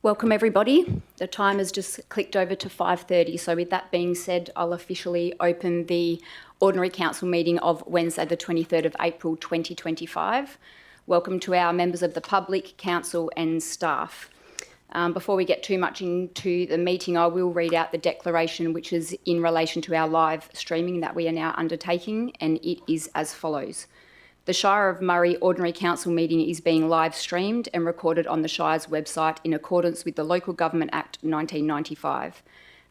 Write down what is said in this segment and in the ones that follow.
Welcome everybody. The time has just clicked over to 5:30, so with that being said, I'll officially open the Ordinary Council meeting of Wednesday the 23rd of April 2025. Welcome to our members of the public, council and staff. Before we get too much into the meeting, I will read out the declaration which is in relation to our live streaming that we are now undertaking, and it is as follows. The Shire of Murray Ordinary Council meeting is being live streamed and recorded on the Shire's website in accordance with the Local Government Act 1995.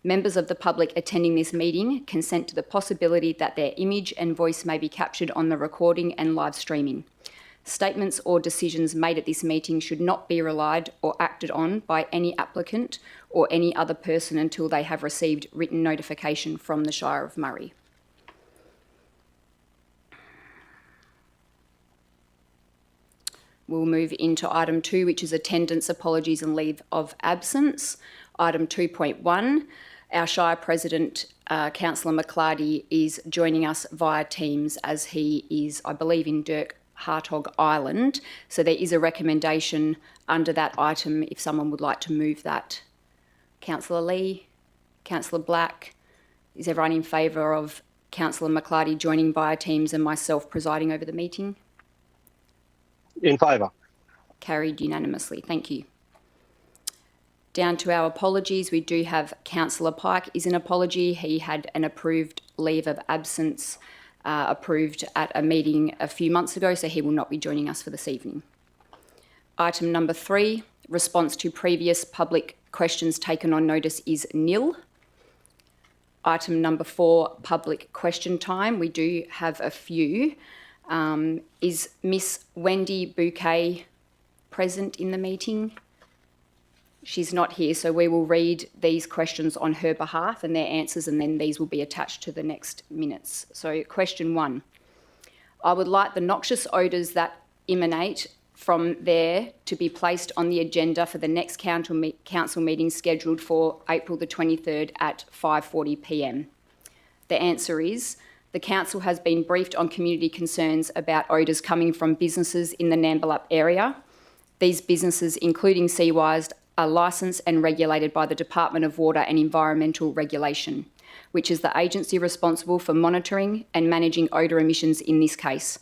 Members of the public attending this meeting consent to the possibility that their image and voice may be captured on the recording and live streaming. Statements or decisions made at this meeting should not be relied or acted on by any applicant or any other person until they have received written notification from the Shire of Murray. We'll move into item 2, which is attendance, apologies and leave of absence. Item 2.1, our Shire President, Councillor McClarty, is joining us via Teams as he is, I believe, in Hartog Island. So there is a recommendation under that item if someone would like to move that. Councillor Lee, Councillor Black, is everyone in favour of Councillor McClarty joining via Teams and myself presiding over the meeting? In favour. Carried unanimously. Thank you. Down to our apologies, we do have Councillor Pike is an apology. He had an approved leave of absence approved at a meeting a few months ago, so he will not be joining us for this evening. Item number 3, response to previous public questions taken on notice is nil. Item number 4, public question time. We do have a few. Is Miss Wendy Bouquet present in the meeting? She's not here, so we will read these questions on her behalf and their answers, and then these will be attached to the next minutes. So question 1. I would like the noxious odours that emanate from there to be placed on the agenda for the next council meeting scheduled for April the 23rd at 5:40 p.m. The answer is, the council has been briefed on community concerns about odours coming from businesses in the Nambalup area. These businesses, including Seawise, are licensed and regulated by the Department of Water and Environmental Regulation, which is the agency responsible for monitoring and managing odour emissions in this case.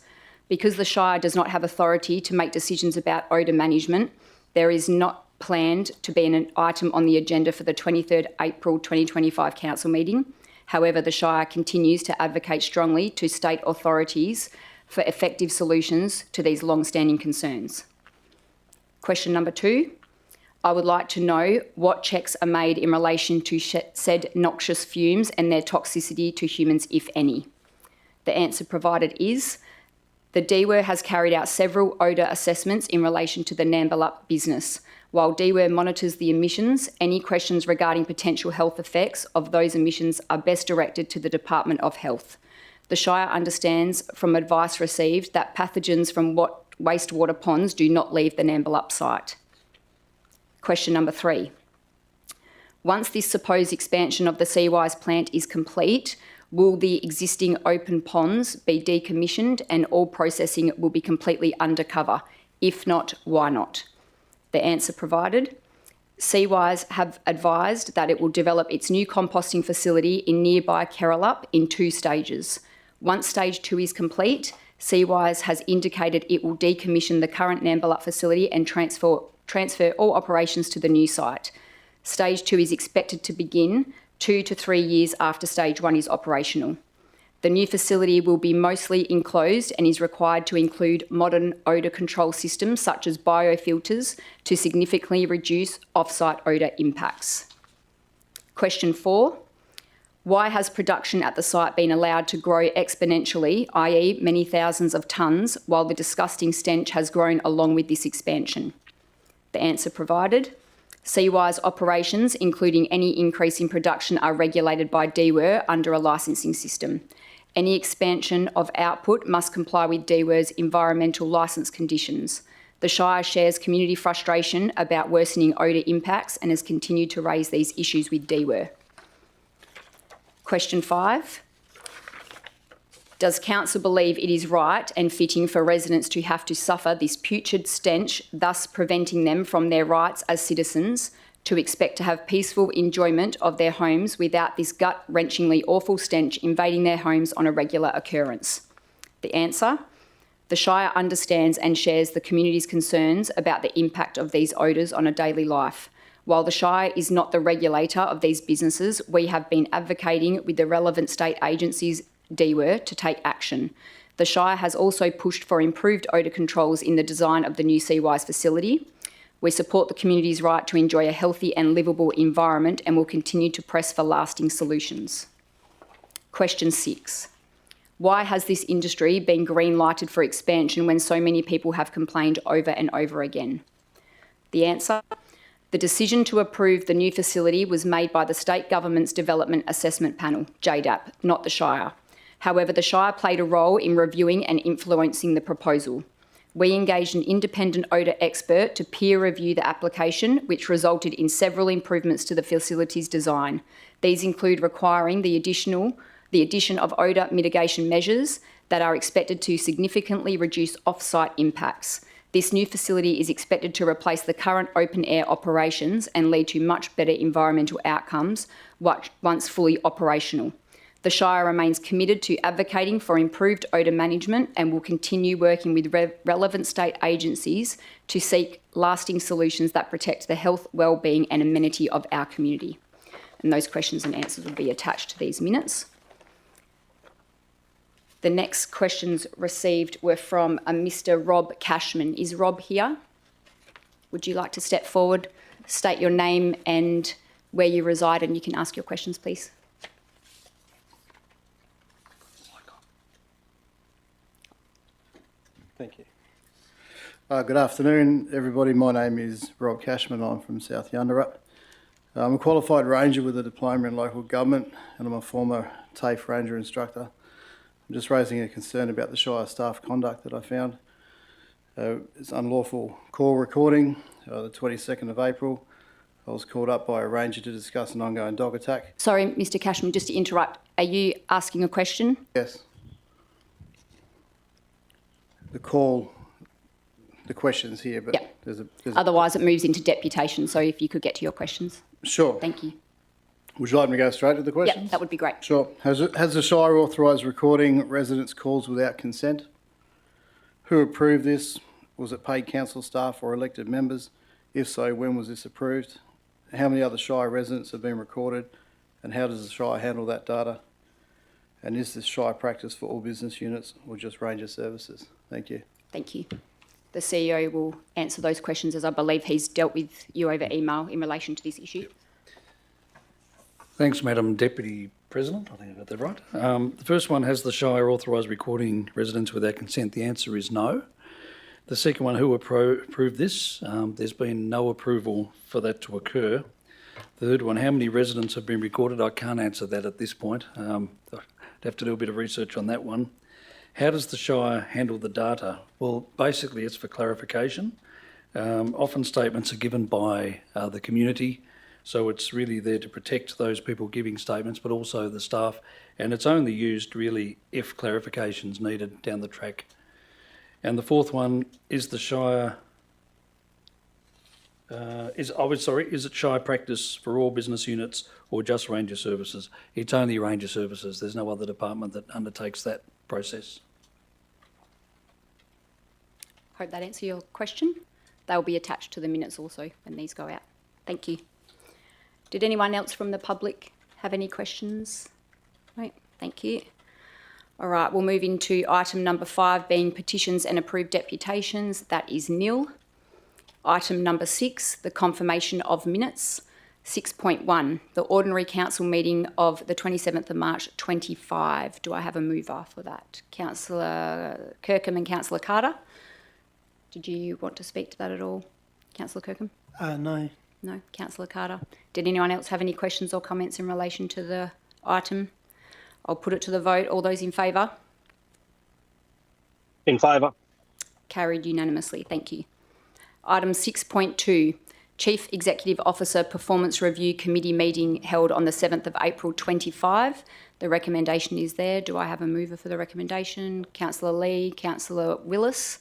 Because the Shire does not have authority to make decisions about odour management, there is not planned to be an item on the agenda for the 23rd April 2025 council meeting. However, the Shire continues to advocate strongly to state authorities for effective solutions to these long-standing concerns. Question number 2. I would like to know what checks are made in relation to said noxious fumes and their toxicity to humans, if any. The answer provided is, the DWER has carried out several odour assessments in relation to the Nambalup business. While DWER monitors the emissions, any questions regarding potential health effects of those emissions are best directed to the Department of Health. The Shire understands from advice received that pathogens from wastewater ponds do not leave the Nambalup site. Question number 3. Once this supposed expansion of the Seawise plant is complete, will the existing open ponds be decommissioned and all processing will be completely undercover? If not, why not? The answer provided, Seawise have advised that it will develop its new composting facility in nearby Keralapup in 2 stages. Once stage 2 is complete, Seawise has indicated it will decommission the current Nambalup facility and transfer all operations to the new site. Stage 2 is expected to begin 2 to 3 years after stage 1 is operational. The new facility will be mostly enclosed and is required to include modern odour control systems such as biofilters to significantly reduce off-site odour impacts. Question 4. Why has production at the site been allowed to grow exponentially, i.e. many thousands of tonnes, while the disgusting stench has grown along with this expansion? The answer provided, Seawise operations, including any increase in production, are regulated by DWER under a licensing system. Any expansion of output must comply with DWER's environmental licence conditions. The Shire shares community frustration about worsening odour impacts and has continued to raise these issues with DWER. Question 5. Does council believe it is right and fitting for residents to have to suffer this putrid stench, thus preventing them from their rights as citizens to expect to have peaceful enjoyment of their homes without this gut-wrenchingly awful stench invading their homes on a regular occurrence? The answer: the Shire understands and shares the community's concerns about the impact of these odours on a daily life. While the Shire is not the regulator of these businesses, we have been advocating with the relevant state agencies DWER to take action. The Shire has also pushed for improved odour controls in the design of the new Seawise facility. We support the community's right to enjoy a healthy and livable environment and will continue to press for lasting solutions. Question 6. Why has this industry been green-lighted for expansion when so many people have complained over and over again? The answer: the decision to approve the new facility was made by the State Government's Development Assessment Panel, JDAP, not the Shire. However, the Shire played a role in reviewing and influencing the proposal. We engaged an independent odour expert to peer review the application, which resulted in several improvements to the facility's design. These include requiring the addition of odour mitigation measures that are expected to significantly reduce off-site impacts. This new facility is expected to replace the current open-air operations and lead to much better environmental outcomes once fully operational. The Shire remains committed to advocating for improved odour management and will continue working with relevant state agencies to seek lasting solutions that protect the health, well-being and amenity of our community. And those questions and answers will be attached to these minutes. The next questions received were from a Mr. Rob Cashman. Is Rob here? Would you like to step forward, state your name and where you reside, and you can ask your questions, please? Thank you. Good afternoon, everybody. My name is Rob Cashman. I'm from South Yunderup. I'm a qualified ranger with a diploma in local government, and I'm a former TAFE ranger instructor. I'm just raising a concern about the Shire staff conduct that I found. It's unlawful call recording. The 22nd of April, I was called up by a ranger to discuss an ongoing dog attack. Sorry, Mr. Cashman, just to interrupt. Are you asking a question? Yes. The question's here, but yep. there's a... Otherwise, it moves into deputation, so if you could get to your questions. Sure. Thank you. Would you like me to go straight to the questions? Yep, that would be great. Sure. Has the Shire authorised recording residents' calls without consent? Who approved this? Was it paid council staff or elected members? If so, when was this approved? How many other Shire residents have been recorded? And how does the Shire handle that data? And is this Shire practice for all business units or just ranger services? Thank you. Thank you. The CEO will answer those questions, as I believe he's dealt with you over email in relation to this issue. Thanks, Madam Deputy President. I think I got that right. The first one, has the Shire authorised recording residents without consent? The answer is no. The second one, who approved this? There's been no approval for that to occur. The third one, how many residents have been recorded? I can't answer that at this point. I'd have to do a bit of research on that one. How does the Shire handle the data? Well, basically it's for clarification. Often statements are given by the community, so it's really there to protect those people giving statements, but also the staff, and it's only used really if clarification's needed down the track. And the fourth one, is the Shire, is it Shire practice for all business units or just ranger services? It's only ranger services. There's no other department that undertakes that process. Hope that answers your question. They'll be attached to the minutes also when these go out. Thank you. Did anyone else from the public have any questions? No, thank you. All right, we'll move into item number 5, being petitions and approved deputations. That is nil. Item number 6, the confirmation of minutes. 6.1, the ordinary council meeting of the 27th of March 25. Do I have a mover for that? Councillor Kirkham and Councillor Carter. Did you want to speak to that at all, Councillor Kirkham? No. No, Councillor Carter. Did anyone else have any questions or comments in relation to the item? I'll put it to the vote. All those in favour? In favour. Carried unanimously. Thank you. Item 6.2, Chief Executive Officer Performance Review Committee meeting held on the 7th of April 25. The recommendation is there. Do I have a mover for the recommendation? Councillor Lee, Councillor Willis.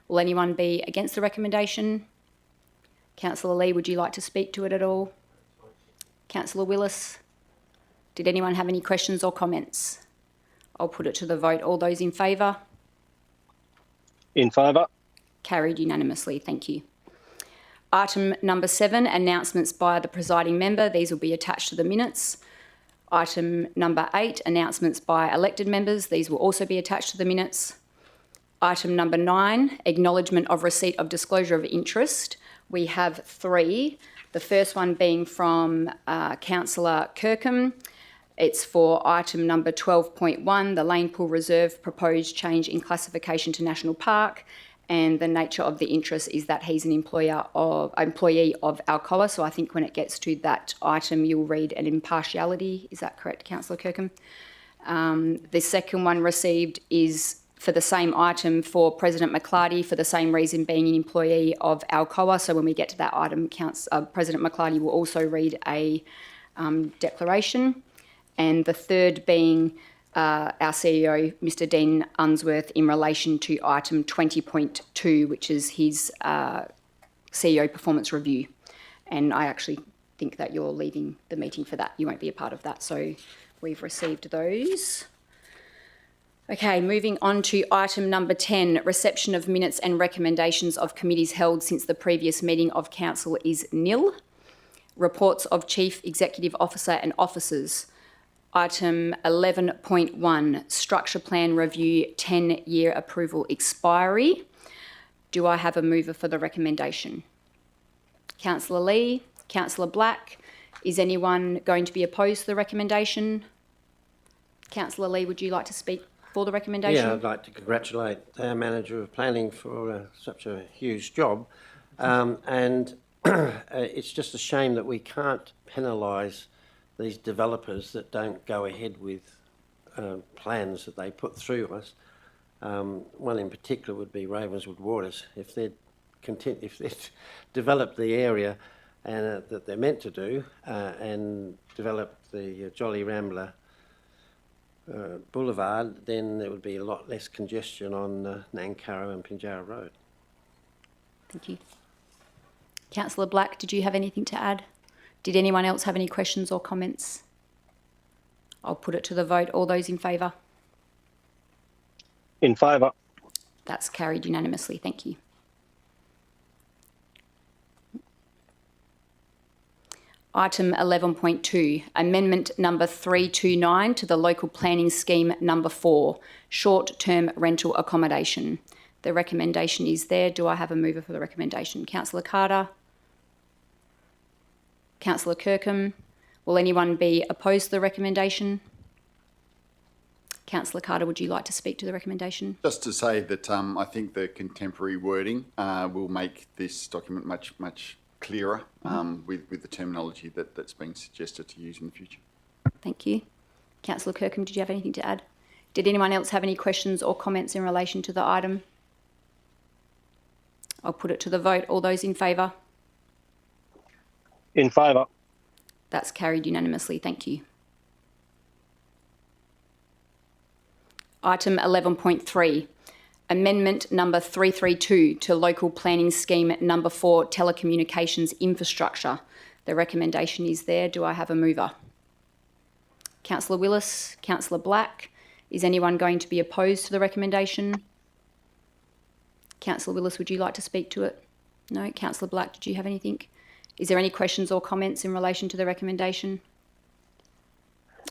Will anyone be against the recommendation? Councillor Lee, would you like to speak to it at all? Councillor Willis, did anyone have any questions or comments? I'll put it to the vote. All those in favour? In favour. Carried unanimously. Thank you. Item number 7, announcements by the presiding member. These will be attached to the minutes. Item number 8, announcements by elected members. These will also be attached to the minutes. Item number 9, acknowledgement of receipt of disclosure of interest. We have 3. The first one being from Councillor Kirkham. It's for item number 12.1, the Lane Pool Reserve proposed change in classification to National Park. And the nature of the interest is that he's an employee of Alcoa. So I think when it gets to that item, you'll read an impartiality. Is that correct, Councillor Kirkham? The second one received is for the same item for President McClarty, for the same reason being an employee of Alcoa. So when we get to that item, President McClarty will also read a declaration. And the third being our CEO, Mr. Dean Unsworth, in relation to item 20.2, which is his CEO performance review. And I actually think that you're leaving the meeting for that. You won't be a part of that. So we've received those. Okay, moving on to item number 10, reception of minutes and recommendations of committees held since the previous meeting of council is nil. Reports of Chief Executive Officer and officers. Item 11.1, structure plan review 10-year approval expiry. Do I have a mover for the recommendation? Councillor Lee, Councillor Black. Is anyone going to be opposed to the recommendation? Councillor Lee, would you like to speak for the recommendation? Yeah, I'd like to congratulate our Manager of Planning for such a huge job. And it's just a shame that we can't penalise these developers that don't go ahead with plans that they put through us. One in particular would be Ravenswood Waters. If they'd developed the area and that they're meant to do and develop the Jolly Rambler Boulevard, then there would be a lot less congestion on Nancarrow and Pinjarra Road. Thank you. Councillor Black, did you have anything to add? Did anyone else have any questions or comments? I'll put it to the vote. All those in favour? In favour. That's carried unanimously. Thank you. Item 11.2, amendment number 329 to the local planning scheme number 4, short-term rental accommodation. The recommendation is there. Do I have a mover for the recommendation? Councillor Carter? Councillor Kirkham? Will anyone be opposed to the recommendation? Councillor Carter, would you like to speak to the recommendation? Just to say that I think the contemporary wording will make this document much clearer with the terminology that's been suggested to use in the future. Thank you. Councillor Kirkham, did you have anything to add? Did anyone else have any questions or comments in relation to the item? I'll put it to the vote. All those in favour? In favour. That's carried unanimously. Thank you. Item 11.3, amendment number 332 to local planning scheme number 4, telecommunications infrastructure. The recommendation is there. Do I have a mover? Councillor Willis, Councillor Black. Is anyone going to be opposed to the recommendation? Councillor Willis, would you like to speak to it? No. Councillor Black, did you have anything? Is there any questions or comments in relation to the recommendation?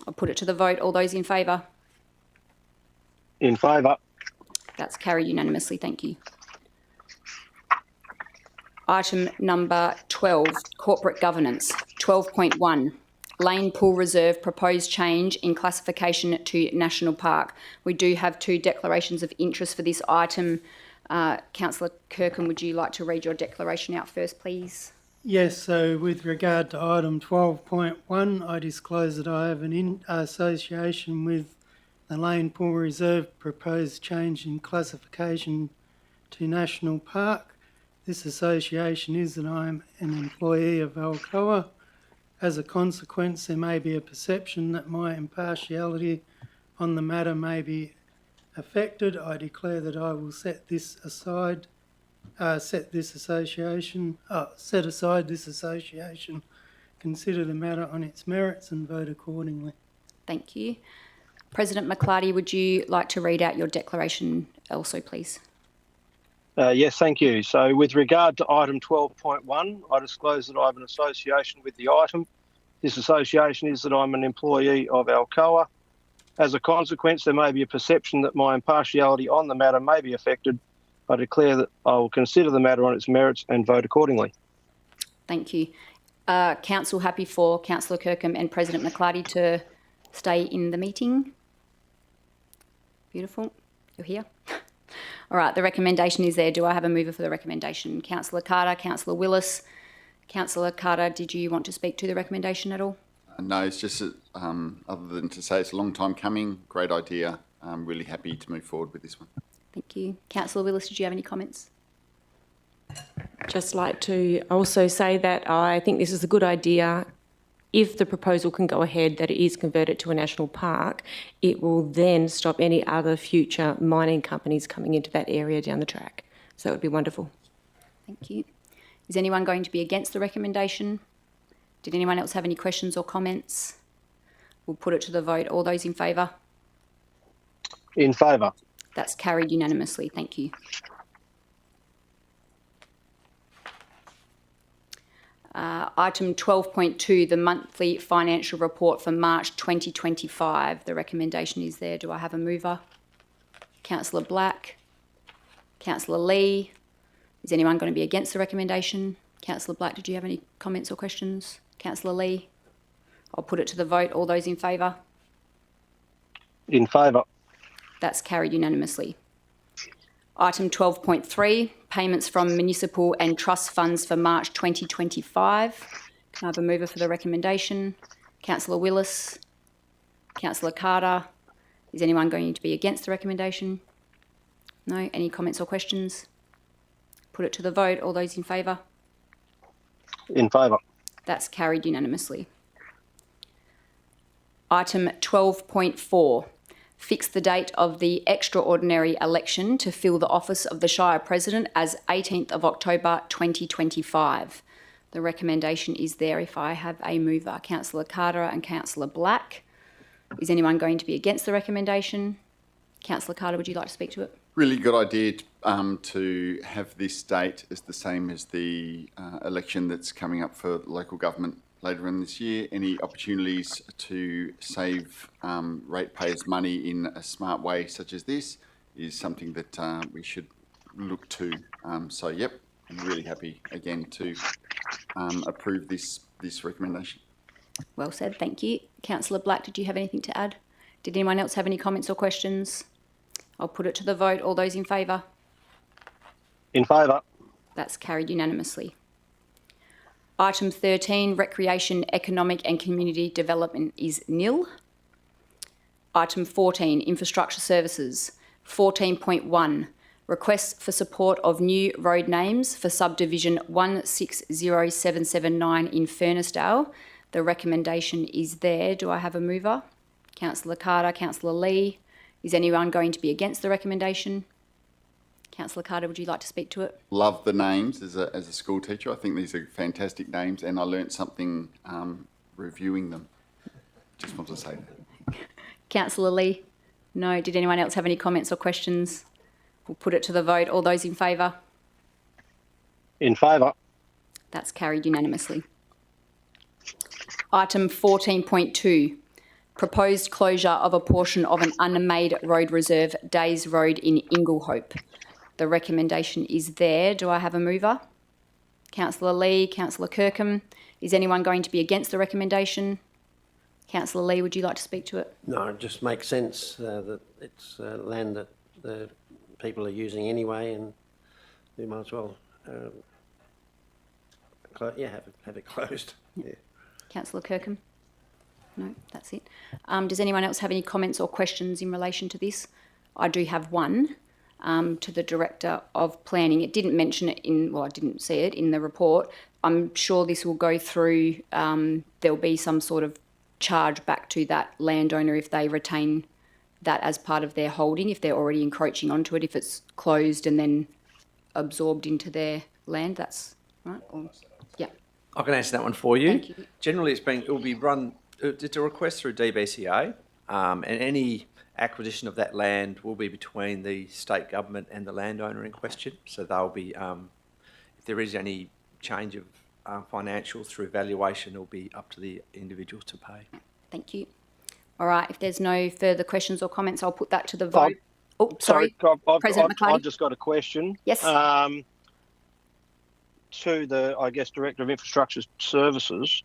I'll put it to the vote. All those in favour? In favour. That's carried unanimously. Thank you. Item number 12, corporate governance. 12.1, Lane Pool Reserve proposed change in classification to National Park. We do have 2 declarations of interest for this item. Councillor Kirkham, would you like to read your declaration out first, please? Yes, so with regard to item 12.1, I disclose that I have an association with the Lane Pool Reserve proposed change in classification to National Park. this association is that I am an employee of Alcoa. As a consequence, there may be a perception that my impartiality on the matter may be affected. I declare that I will set aside this association, consider the matter on its merits and vote accordingly. Thank you. President McLarty, would you like to read out your declaration also, please? Yes, thank you. So with regard to item 12.1, I disclose that I have an association with the item. This association is that I'm an employee of Alcoa. As a consequence, there may be a perception that my impartiality on the matter may be affected. I declare that I will consider the matter on its merits and vote accordingly. Thank you. Council happy for Councillor Kirkham and President McLarty to stay in the meeting? Beautiful. You're here. All right, the recommendation is there. Do I have a mover for the recommendation? Councillor Carter, Councillor Willis. Councillor Carter, did you want to speak to the recommendation at all? No, it's just other than to say it's a long time coming, great idea. I'm really happy to move forward with this one. Thank you. Councillor Willis, did you have any comments? Just like to also say that I think this is a good idea. If the proposal can go ahead that it is converted to a national park, it will then stop any other future mining companies coming into that area down the track. So that would be wonderful. Thank you. Is anyone going to be against the recommendation? Did anyone else have any questions or comments? We'll put it to the vote. All those in favour? In favour. That's carried unanimously. Thank you. Item 12.2, the monthly financial report for March 2025. The recommendation is there. Do I have a mover? Councillor Black. Councillor Lee. Is anyone going to be against the recommendation? Councillor Black, did you have any comments or questions? Councillor Lee? I'll put it to the vote. All those in favour? In favour. That's carried unanimously. Item 12.3, payments from municipal and trust funds for March 2025. Can I have a mover for the recommendation? Councillor Willis. Councillor Carter. Is anyone going to be against the recommendation? No? Any comments or questions? Put it to the vote. All those in favour? In favour. That's carried unanimously. Item 12.4, fix the date of the extraordinary election to fill the office of the Shire President as 18th of October 2025. The recommendation is there if I have a mover. Councillor Carter and Councillor Black. Is anyone going to be against the recommendation? Councillor Carter, would you like to speak to it? Really good idea to have this date as the same as the election that's coming up for local government later in this year. Any opportunities to save ratepayers' money in a smart way such as this is something that we should look to. So, yep, I'm really happy again to approve this recommendation. Well said, thank you. Councillor Black, did you have anything to add? Did anyone else have any comments or questions? I'll put it to the vote. All those in favour? In favour. That's carried unanimously. Item 13, Recreation, Economic and Community Development is nil. Item 14, Infrastructure Services. 14.1, Requests for support of new road names for subdivision 160779 in Furnessdale. The recommendation is there. Do I have a mover? Councillor Carter, Councillor Lee. Is anyone going to be against the recommendation? Councillor Carter, would you like to speak to it? Love the names as a school teacher. I think these are fantastic names and I learnt something reviewing them. Just want to say that. Councillor Lee? No. Did anyone else have any comments or questions? We'll put it to the vote. All those in favour? In favour. That's carried unanimously. Item 14.2, proposed closure of a portion of an unmade road reserve, Days Road in Inglehope. The recommendation is there. Do I have a mover? Councillor Lee, Councillor Kirkham. Is anyone going to be against the recommendation? Councillor Lee, would you like to speak to it? No, it just makes sense that it's land that the people are using anyway, and we might as well have it closed. Yeah. Councillor Kirkham? No, that's it. Does anyone else have any comments or questions in relation to this? I do have one. to the Director of Planning. It didn't mention it I didn't see it in the report. I'm sure this will go through, there'll be some sort of charge back to that landowner if they retain that as part of their holding, if they're already encroaching onto it, if it's closed and then absorbed into their land, that's right? Yeah. I can answer that one for you. Thank you. Generally, it will be run, it's a request through DBCA, and any acquisition of that land will be between the state government and the landowner in question. So they'll be, if there is any change of financials through valuation, it'll be up to the individual to pay. Thank you. All right, if there's no further questions or comments, I'll put that to the vote. Sorry. President McClarty. I've just got a question. Yes. To the, Director of Infrastructure Services.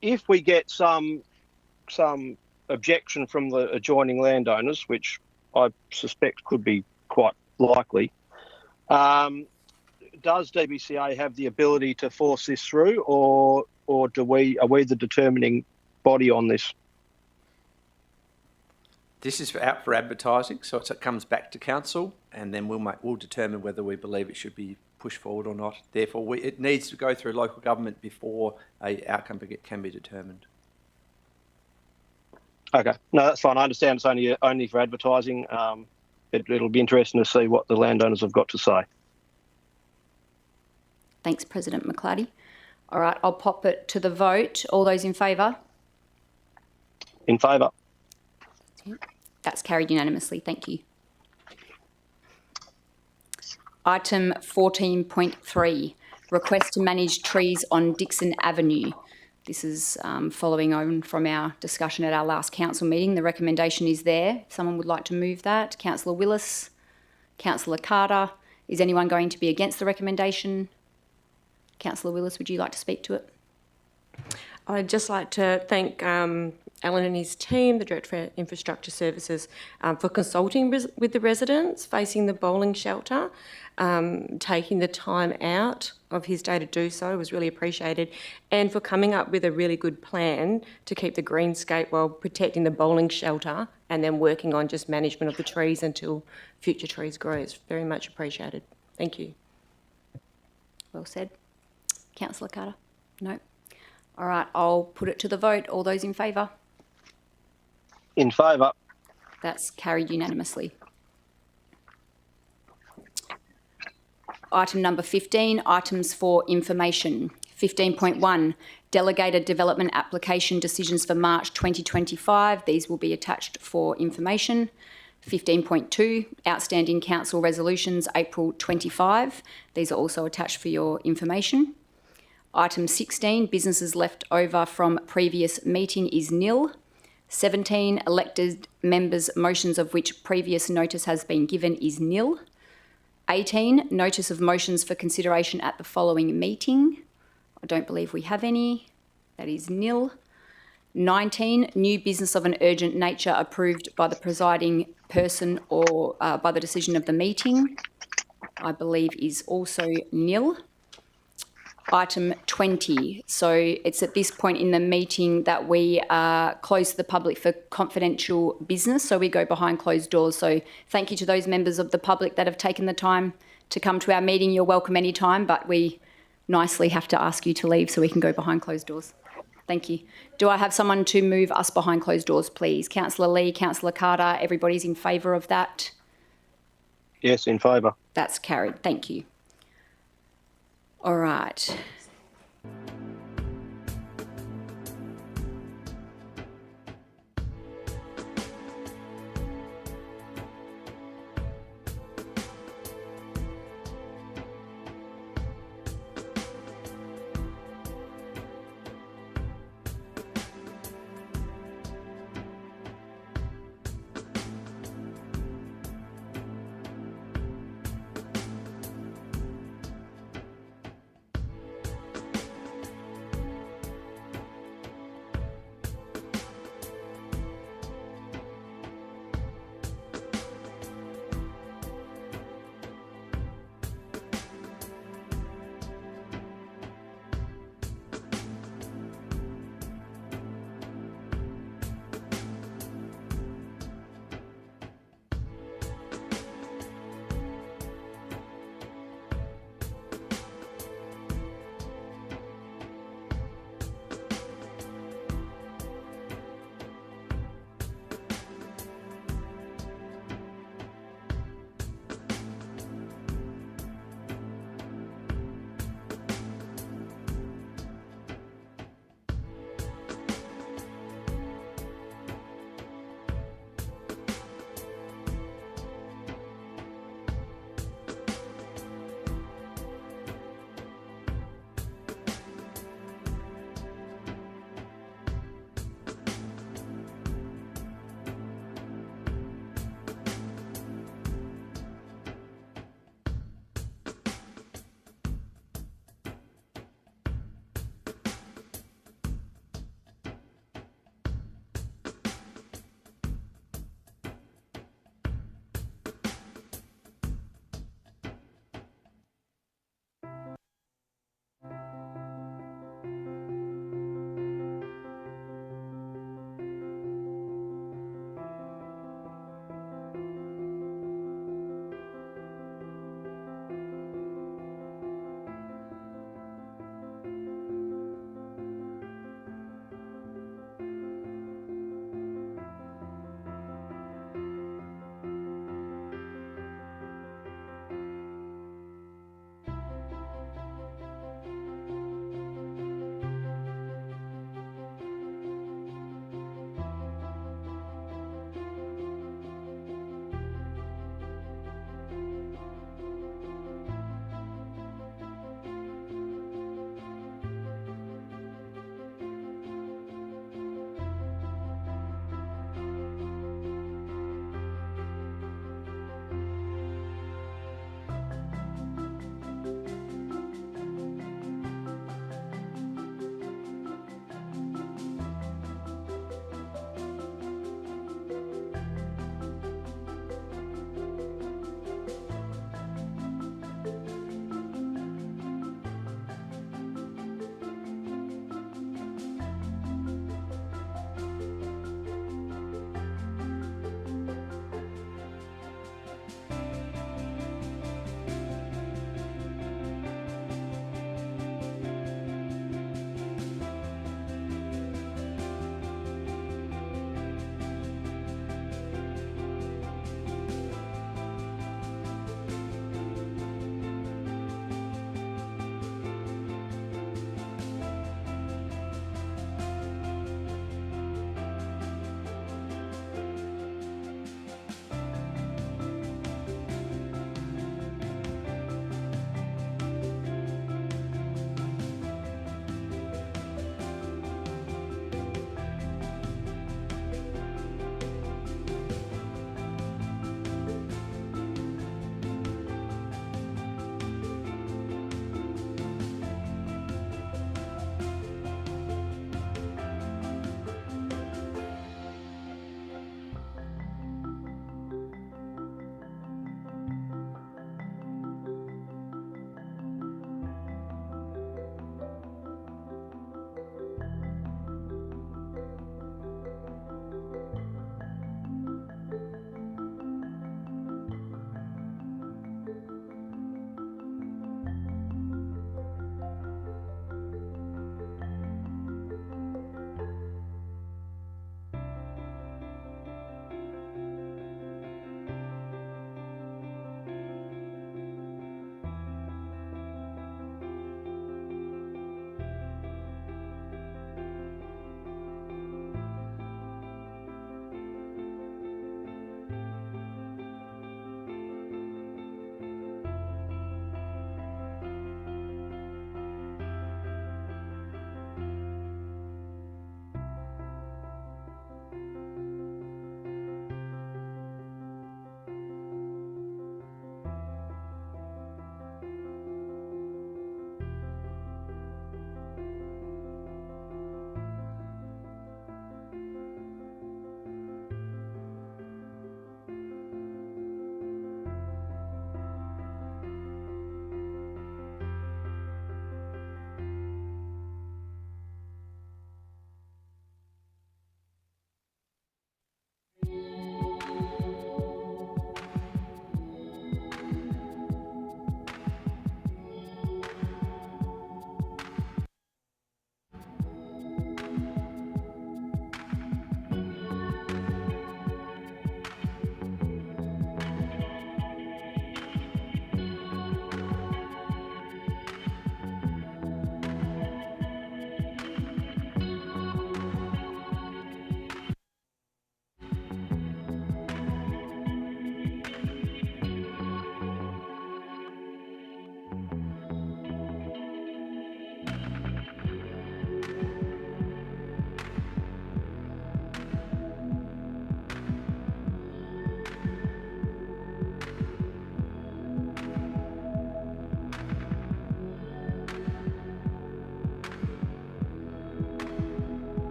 If we get some objection from the adjoining landowners, which I suspect could be quite likely, does DBCA have the ability to force this through, or are we the determining body on this? This is out for advertising, so it comes back to council, and then we'll determine whether we believe it should be pushed forward or not. Therefore, it needs to go through local government before an outcome can be determined. Okay, no, that's fine. I understand it's only for advertising. It'll be interesting to see what the landowners have got to say. Thanks, President McClarty. All right, I'll pop it to the vote. All those in favour? In favour. That's carried unanimously. Thank you. Item 14.3, request to manage trees on Dixon Avenue. This is following on from our discussion at our last council meeting. The recommendation is there. If someone would like to move that. Councillor Willis, Councillor Carter. Is anyone going to be against the recommendation? Councillor Willis, would you like to speak to it? I'd just like to thank Alan and his team, the Director for Infrastructure Services, for consulting with the residents facing the bowling shelter, taking the time out of his day to do so was really appreciated, and for coming up with a really good plan to keep the greenscape while protecting the bowling shelter and then working on just management of the trees until future trees grow. It's very much appreciated. Thank you. Well said. Councillor Carter? No. All right, I'll put it to the vote. All those in favour? In favour. That's carried unanimously. Item number 15, items for information. 15.1, delegated development application decisions for March 2025. These will be attached for information. 15.2, outstanding council resolutions, April 25. These are also attached for your information. Item 16, businesses left over from previous meeting is nil. 17, elected members' motions of which previous notice has been given is nil. 18, notice of motions for consideration at the following meeting. I don't believe we have any. That is nil. 19, new business of an urgent nature approved by the presiding person or by the decision of the meeting, I believe is also nil. Item 20. So it's at this point in the meeting that we close to the public for confidential business. So we go behind closed doors. So thank you to those members of the public that have taken the time to come to our meeting. You're welcome anytime, but we nicely have to ask you to leave so we can go behind closed doors. Thank you. Do I have someone to move us behind closed doors, please? Councillor Lee, Councillor Carter, everybody's in favour of that? Yes, in favour. That's carried. Thank you. All right.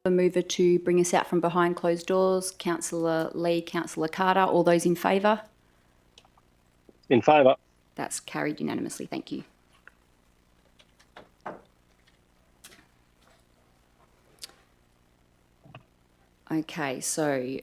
A mover to bring us out from behind closed doors. Councillor Lee, Councillor Carter, all those in favour? In favour. That's carried unanimously. Thank you. Okay, so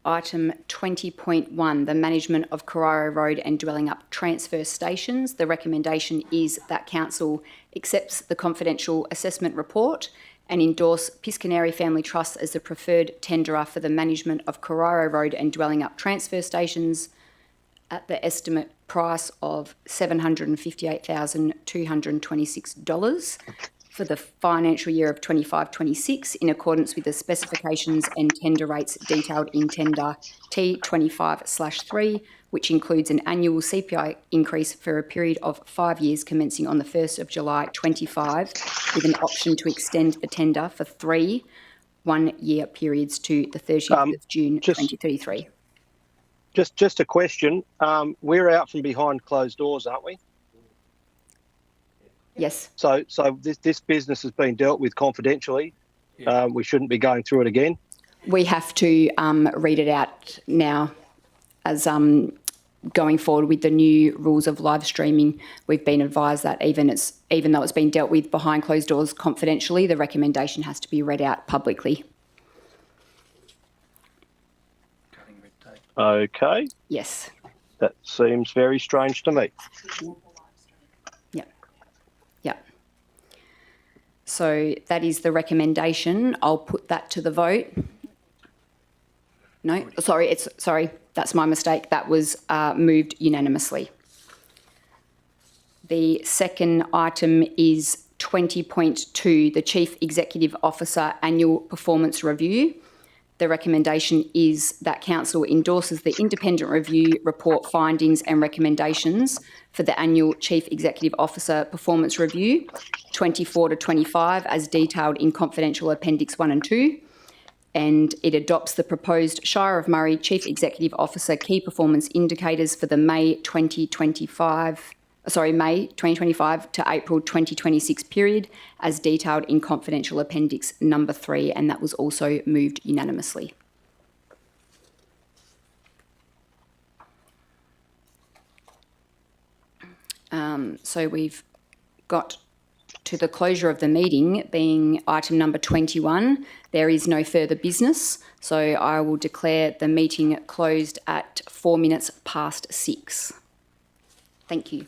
item 20.1, the management of Carrara Road and dwelling up transfer stations. The recommendation is that council accepts the confidential assessment report and endorse Piscaneri Family Trust as the preferred tenderer for the management of Carrara Road and dwelling up transfer stations at the estimate price of $758,226 for the financial year of 25-26 in accordance with the specifications and tender rates detailed in tender T25/3, which includes an annual CPI increase for a period of 5 years commencing on the 1st of July 25, with an option to extend the tender for 3 one-year periods to the 30th of June 2033. Just a question. We're out from behind closed doors, aren't we? Yes. So this business has been dealt with confidentially. We shouldn't be going through it again. We have to read it out now as going forward with the new rules of live streaming. We've been advised that even though it's been dealt with behind closed doors confidentially, the recommendation has to be read out publicly. Okay. Yes. That seems very strange to me. Yep. So that is the recommendation. I'll put that to the vote. No, sorry, that's my mistake. That was moved unanimously. The second item is 20.2, the Chief Executive Officer Annual Performance Review. The recommendation is that council endorses the independent review report findings and recommendations for the annual Chief Executive Officer Performance Review 24-25 as detailed in confidential Appendix 1 and 2. And it adopts the proposed Shire of Murray Chief Executive Officer Key Performance Indicators for the May 2025 to April 2026 period as detailed in confidential Appendix number 3, and that was also moved unanimously. So we've got to the closure of the meeting being item number 21. There is no further business, so I will declare the meeting closed at 4 minutes past 6. Thank you.